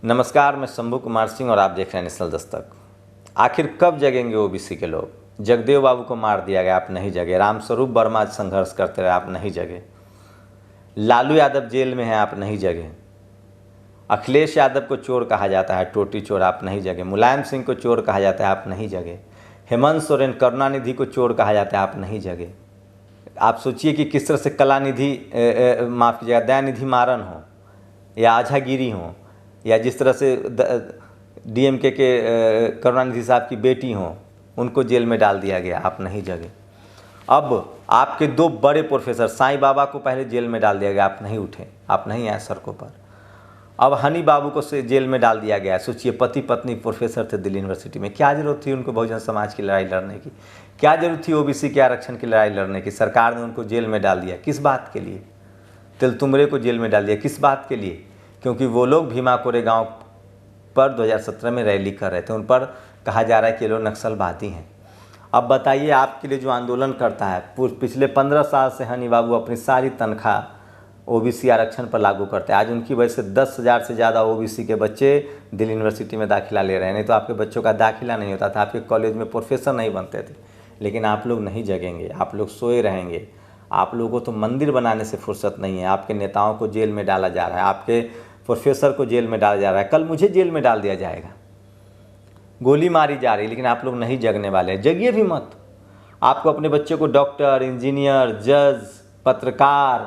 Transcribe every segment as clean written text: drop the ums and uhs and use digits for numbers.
नमस्कार, मैं शंभू कुमार सिंह और आप देख रहे हैं नेशनल दस्तक। आखिर कब जगेंगे ओबीसी के लोग? जगदेव बाबू को मार दिया गया, आप नहीं जगे। रामस्वरूप वर्मा संघर्ष करते रहे, आप नहीं जगे। लालू यादव जेल में है, आप नहीं जगे। अखिलेश यादव को चोर कहा जाता है, टोटी चोर, आप नहीं जगे। मुलायम सिंह को चोर कहा जाता है, आप नहीं जगे। हेमंत सोरेन, करुणानिधि को चोर कहा जाता है, आप नहीं जगे। आप सोचिए कि किस तरह से कलानिधि माफ़ कीजिएगा दयानिधि मारन हो या आझागिरी हो, या जिस तरह से डीएमके के करुणानिधि साहब की बेटी हों, उनको जेल में डाल दिया गया, आप नहीं जगे। अब आपके दो बड़े प्रोफेसर, साईं बाबा को पहले जेल में डाल दिया गया, आप नहीं उठे, आप नहीं आए सड़कों पर। अब हनी बाबू को से जेल में डाल दिया गया। सोचिए, पति पत्नी प्रोफेसर थे दिल्ली यूनिवर्सिटी में, क्या जरूरत थी उनको बहुजन समाज की लड़ाई लड़ने की? क्या जरूरत थी ओबीसी के आरक्षण की लड़ाई लड़ने की? सरकार ने उनको जेल में डाल दिया, किस बात के लिए? तिलतुमरे को जेल में डाल दिया, किस बात के लिए? क्योंकि वो लोग भीमा कोरेगांव पर 2017 में रैली कर रहे थे, उन पर कहा जा रहा है कि ये लोग नक्सलवादी हैं। अब बताइए, आपके लिए जो आंदोलन करता है, पिछले 15 साल से हनी बाबू अपनी सारी तनख्वाह ओबीसी आरक्षण पर लागू करते हैं। आज उनकी वजह से 10,000 से ज़्यादा ओबीसी के बच्चे दिल्ली यूनिवर्सिटी में दाखिला ले रहे हैं। नहीं तो आपके बच्चों का दाखिला नहीं होता था, आपके कॉलेज में प्रोफेसर नहीं बनते थे। लेकिन आप लोग नहीं जगेंगे, आप लोग सोए रहेंगे। आप लोगों को तो मंदिर बनाने से फुर्सत नहीं है। आपके नेताओं को जेल में डाला जा रहा है, आपके प्रोफेसर को जेल में डाला जा रहा है, कल मुझे जेल में डाल दिया जाएगा, गोली मारी जा रही है। लेकिन आप लोग नहीं जगने वाले हैं, जगिए भी मत। आपको अपने बच्चे को डॉक्टर, इंजीनियर, जज, पत्रकार,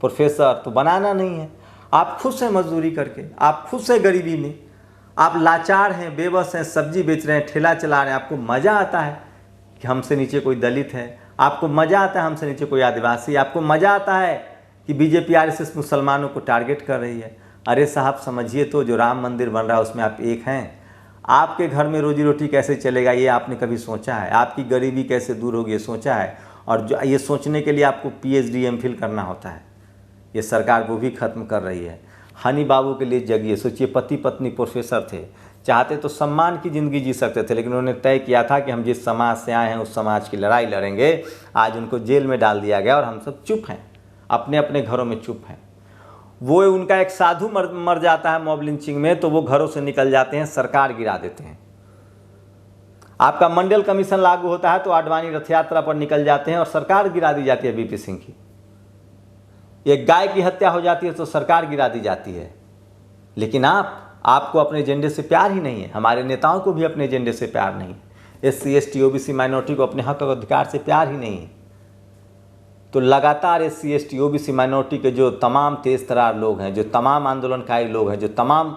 प्रोफेसर तो बनाना नहीं है। आप खुश हैं मजदूरी करके, आप खुश हैं गरीबी में, आप लाचार हैं, बेबस हैं, सब्जी बेच रहे हैं, ठेला चला रहे हैं। आपको मज़ा आता है कि हमसे नीचे कोई दलित है, आपको मज़ा आता है हमसे नीचे कोई आदिवासी, आपको मज़ा आता है कि बीजेपी आरएसएस मुसलमानों को टारगेट कर रही है। अरे साहब, समझिए तो, जो राम मंदिर बन रहा है उसमें आप एक हैं। आपके घर में रोजी रोटी कैसे चलेगा ये आपने कभी सोचा है? आपकी गरीबी कैसे दूर होगी ये सोचा है? और जो ये सोचने के लिए आपको पीएचडी एमफिल करना होता है। ये सरकार वो भी ख़त्म कर रही है। हनी बाबू के लिए जगिए। सोचिए, पति पत्नी प्रोफेसर थे, चाहते तो सम्मान की ज़िंदगी जी सकते थे, लेकिन उन्होंने तय किया था कि हम जिस समाज से आए हैं उस समाज की लड़ाई लड़ेंगे। आज उनको जेल में डाल दिया गया और हम सब चुप हैं, अपने अपने घरों में चुप हैं। वो उनका एक साधु मर जाता है मॉब लिंचिंग में, तो वो घरों से निकल जाते हैं, सरकार गिरा देते हैं। आपका मंडल कमीशन लागू होता है तो आडवाणी रथ यात्रा पर निकल जाते हैं और सरकार गिरा दी जाती है बीपी सिंह की। एक गाय की हत्या हो जाती है तो सरकार गिरा दी जाती है। लेकिन आपको अपने एजेंडे से प्यार ही नहीं है, हमारे नेताओं को भी अपने एजेंडे से प्यार नहीं है, एससी एसटी ओबीसी माइनॉरिटी को अपने हक और अधिकार से प्यार ही नहीं है। तो लगातार एससी एसटी ओबीसी माइनॉरिटी के जो तमाम तेज तरार लोग हैं, जो तमाम आंदोलनकारी लोग हैं, जो तमाम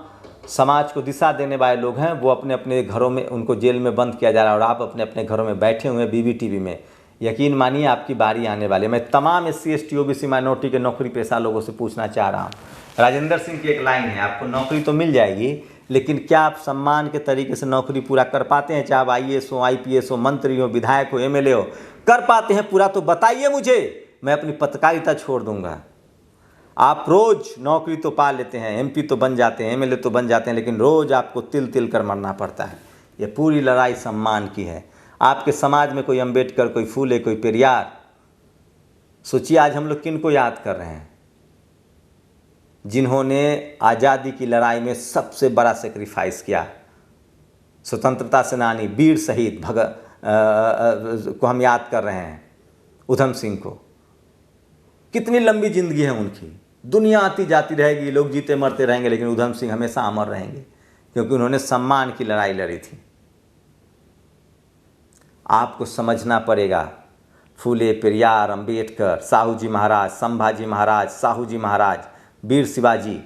समाज को दिशा देने वाले लोग हैं, वो अपने अपने घरों में, उनको जेल में बंद किया जा रहा है और आप अपने अपने घरों में बैठे हुए हैं बीबीटीवी में। यकीन मानिए, आपकी बारी आने वाली है। मैं तमाम एससी एसटी ओबीसी माइनॉरिटी के नौकरी पेशा लोगों से पूछना चाह रहा हूँ। राजेंद्र सिंह की एक लाइन है, आपको नौकरी तो मिल जाएगी, लेकिन क्या आप सम्मान के तरीके से नौकरी पूरा कर पाते हैं? चाहे आप IAS हो, IPS हो, मंत्री हो, विधायक हो, MLA हो, कर पाते हैं पूरा? तो बताइए मुझे, मैं अपनी पत्रकारिता छोड़ दूंगा। आप रोज़ नौकरी तो पा लेते हैं, MP तो बन जाते हैं, MLA तो बन जाते हैं, लेकिन रोज़ आपको तिल तिल कर मरना पड़ता है। ये पूरी लड़ाई सम्मान की है। आपके समाज में कोई अंबेडकर, कोई फूले, कोई पेरियार। सोचिए, आज हम लोग किन को याद कर रहे हैं? जिन्होंने आज़ादी की लड़ाई में सबसे बड़ा सेक्रीफाइस किया। स्वतंत्रता सेनानी, वीर शहीद भगत को हम याद कर रहे हैं, उधम सिंह को। कितनी लंबी जिंदगी है उनकी, दुनिया आती जाती रहेगी, लोग जीते मरते रहेंगे, लेकिन उधम सिंह हमेशा अमर रहेंगे, क्योंकि उन्होंने सम्मान की लड़ाई लड़ी थी। आपको समझना पड़ेगा, फूले, पेरियार, अंबेडकर, साहू जी महाराज, संभाजी महाराज, साहू जी महाराज, वीर शिवाजी,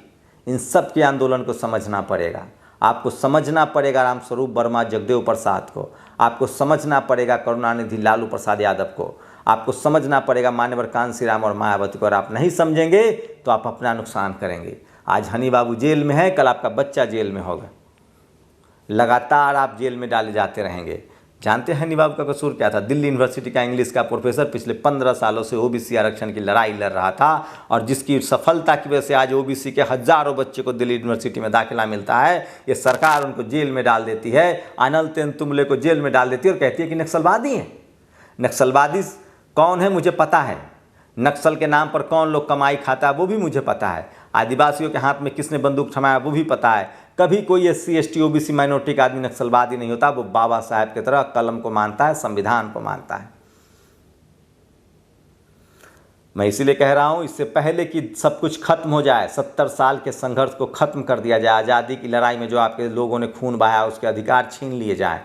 इन सब के आंदोलन को समझना पड़ेगा। आपको समझना पड़ेगा रामस्वरूप वर्मा, जगदेव प्रसाद को। आपको समझना पड़ेगा करुणानिधि, लालू प्रसाद यादव को। आपको समझना पड़ेगा मान्यवर कांसी राम और मायावती को। और आप नहीं समझेंगे तो आप अपना नुकसान करेंगे। आज हनी बाबू जेल में है, कल आपका बच्चा जेल में होगा। लगातार आप जेल में डाले जाते रहेंगे। जानते हैं हनी बाबू का कसूर क्या था? दिल्ली यूनिवर्सिटी का इंग्लिश का प्रोफेसर पिछले 15 सालों से ओबीसी आरक्षण की लड़ाई लड़ रहा था, और जिसकी सफलता की वजह से आज ओबीसी के हजारों बच्चे को दिल्ली यूनिवर्सिटी में दाखिला मिलता है। ये सरकार उनको जेल में डाल देती है, अनिल तेंदुलकर को जेल में डाल देती है और कहती है कि नक्सलवादी हैं। नक्सलवादी कौन है मुझे पता है, नक्सल के नाम पर कौन लोग कमाई खाता है वो भी मुझे पता है, आदिवासियों के हाथ में किसने बंदूक थमाया वो भी पता है। कभी कोई SC ST OBC माइनॉरिटी का आदमी नक्सलवादी नहीं होता। वो बाबा साहब की तरह कलम को मानता है, संविधान को मानता है। मैं इसीलिए कह रहा हूं, इससे पहले कि सब कुछ खत्म हो जाए, 70 साल के संघर्ष को खत्म कर दिया जाए, आज़ादी की लड़ाई में जो आपके लोगों ने खून बहाया उसके अधिकार छीन लिए जाए,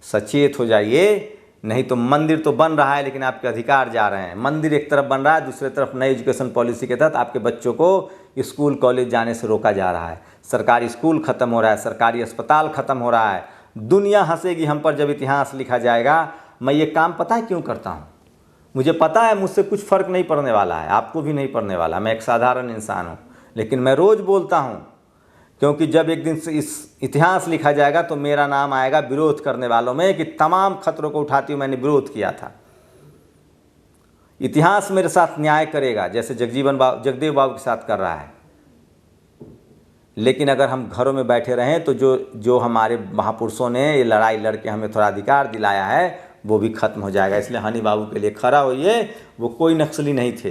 सचेत हो जाइए। नहीं तो मंदिर तो बन रहा है लेकिन आपके अधिकार जा रहे हैं। मंदिर एक तरफ बन रहा है, दूसरी तरफ नई एजुकेशन पॉलिसी के तहत आपके बच्चों को स्कूल कॉलेज जाने से रोका जा रहा है। सरकारी स्कूल ख़त्म हो रहा है, सरकारी अस्पताल ख़त्म हो रहा है। दुनिया हंसेगी हम पर जब इतिहास लिखा जाएगा। मैं ये काम पता है क्यों करता हूँ? मुझे पता है मुझसे कुछ फ़र्क नहीं पड़ने वाला है, आपको भी नहीं पड़ने वाला। मैं एक साधारण इंसान हूँ, लेकिन मैं रोज़ बोलता हूँ, क्योंकि जब एक दिन से इस इतिहास लिखा जाएगा तो मेरा नाम आएगा विरोध करने वालों में कि तमाम खतरों को उठाती हुई मैंने विरोध किया था। इतिहास मेरे साथ न्याय करेगा जैसे जगदेव बाबू के साथ कर रहा है। लेकिन अगर हम घरों में बैठे रहें तो जो हमारे महापुरुषों ने ये लड़ाई लड़के हमें थोड़ा अधिकार दिलाया है वो भी खत्म हो जाएगा। इसलिए हनी बाबू के लिए खड़ा होइए। वो कोई नक्सली नहीं थे,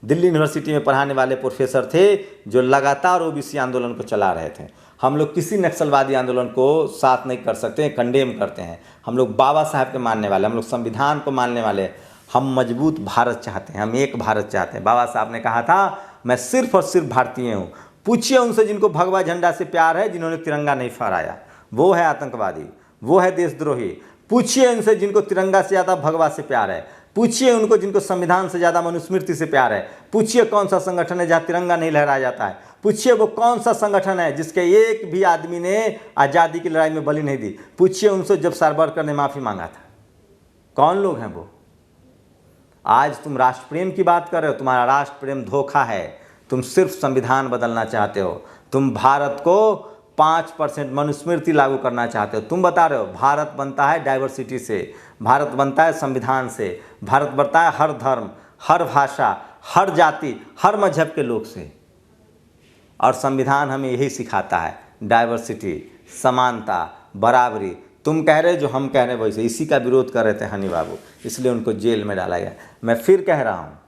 दिल्ली यूनिवर्सिटी में पढ़ाने वाले प्रोफेसर थे जो लगातार OBC आंदोलन को चला रहे थे। हम लोग किसी नक्सलवादी आंदोलन को साथ नहीं कर सकते, कंडेम करते हैं। हम लोग बाबा साहब के मानने वाले, हम लोग संविधान को मानने वाले, हम मजबूत भारत चाहते हैं, हम एक भारत चाहते हैं। बाबा साहब ने कहा था मैं सिर्फ और सिर्फ भारतीय हूँ। पूछिए उनसे जिनको भगवा झंडा से प्यार है, जिन्होंने तिरंगा नहीं फहराया, वो है आतंकवादी, वो है देशद्रोही। पूछिए इनसे जिनको तिरंगा से ज़्यादा भगवा से प्यार है। पूछिए उनको जिनको संविधान से ज़्यादा मनुस्मृति से प्यार है। पूछिए कौन सा संगठन है जहाँ तिरंगा नहीं लहराया जाता है। पूछिए वो कौन सा संगठन है जिसके एक भी आदमी ने आज़ादी की लड़ाई में बलि नहीं दी। पूछिए उनसे जब सावरकर ने माफ़ी मांगा था, कौन लोग हैं वो? आज तुम राष्ट्र प्रेम की बात कर रहे हो, तुम्हारा राष्ट्र प्रेम धोखा है। तुम सिर्फ संविधान बदलना चाहते हो, तुम भारत को 5% मनुस्मृति लागू करना चाहते हो। तुम बता रहे हो भारत बनता है डाइवर्सिटी से, भारत बनता है संविधान से, भारत बनता है हर धर्म, हर भाषा, हर जाति, हर मजहब के लोग से। और संविधान हमें यही सिखाता है, डाइवर्सिटी, समानता, बराबरी। तुम कह रहे जो हम कह रहे वैसे, इसी का विरोध कर रहे थे हनी बाबू, इसलिए उनको जेल में डाला गया। मैं फिर कह रहा हूँ,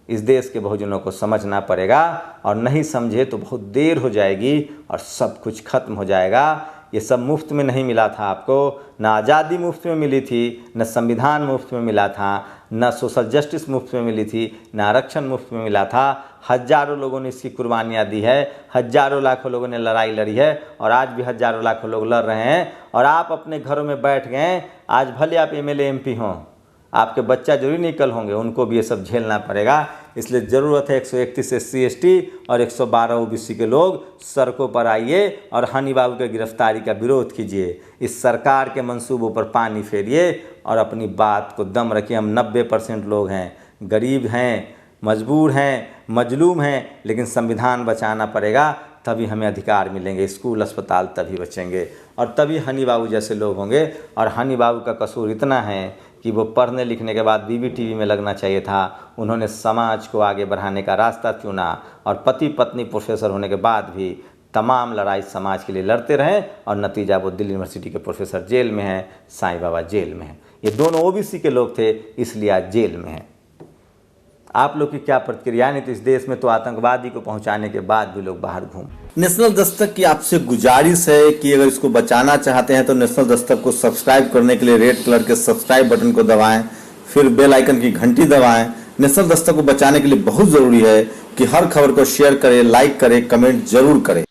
इस देश के बहुजनों को समझना पड़ेगा, और नहीं समझे तो बहुत देर हो जाएगी और सब कुछ खत्म हो जाएगा। ये सब मुफ्त में नहीं मिला था आपको, ना आज़ादी मुफ्त में मिली थी, न संविधान मुफ्त में मिला था, न सोशल जस्टिस मुफ्त में मिली थी, न आरक्षण मुफ्त में मिला था। हज़ारों लोगों ने इसकी कुर्बानियाँ दी है, हज़ारों लाखों लोगों ने लड़ाई लड़ी है, और आज भी हज़ारों लाखों लोग लड़ रहे हैं। और आप अपने घरों में बैठ गए। आज भले आप MLA MP हों, आपके बच्चा जरूरी नहीं कल होंगे, उनको भी ये सब झेलना पड़ेगा। इसलिए ज़रूरत है 131 SC ST और 112 OBC के लोग सड़कों पर आइए और हनी बाबू की गिरफ्तारी का विरोध कीजिए। इस सरकार के मंसूबों पर पानी फेरिए और अपनी बात को दम रखिए। हम 90% लोग हैं, गरीब हैं, मजबूर हैं, मजलूम हैं, लेकिन संविधान बचाना पड़ेगा, तभी हमें अधिकार मिलेंगे। स्कूल अस्पताल तभी बचेंगे और तभी हनी बाबू जैसे लोग होंगे। और हनी बाबू का कसूर इतना है कि वो पढ़ने लिखने के बाद BBTV में लगना चाहिए था। उन्होंने समाज को आगे बढ़ाने का रास्ता चुना और पति पत्नी प्रोफेसर होने के बाद भी तमाम लड़ाई समाज के लिए लड़ते रहे, और नतीजा वो दिल्ली यूनिवर्सिटी के प्रोफेसर जेल में हैं, साईं बाबा जेल में हैं। ये दोनों OBC के लोग थे, इसलिए आज जेल में हैं। आप लोग की क्या प्रतिक्रिया? नहीं तो इस देश में तो आतंकवादी को पहुंचाने के बाद भी लोग बाहर घूम। नेशनल दस्तक की आपसे गुजारिश है कि अगर इसको बचाना चाहते हैं तो नेशनल दस्तक को सब्सक्राइब करने के लिए रेड कलर के सब्सक्राइब बटन को दबाएं, फिर बेल आइकन की घंटी दबाएं। नेशनल दस्तक को बचाने के लिए बहुत जरूरी है कि हर खबर को शेयर करें, लाइक करें, कमेंट जरूर करें।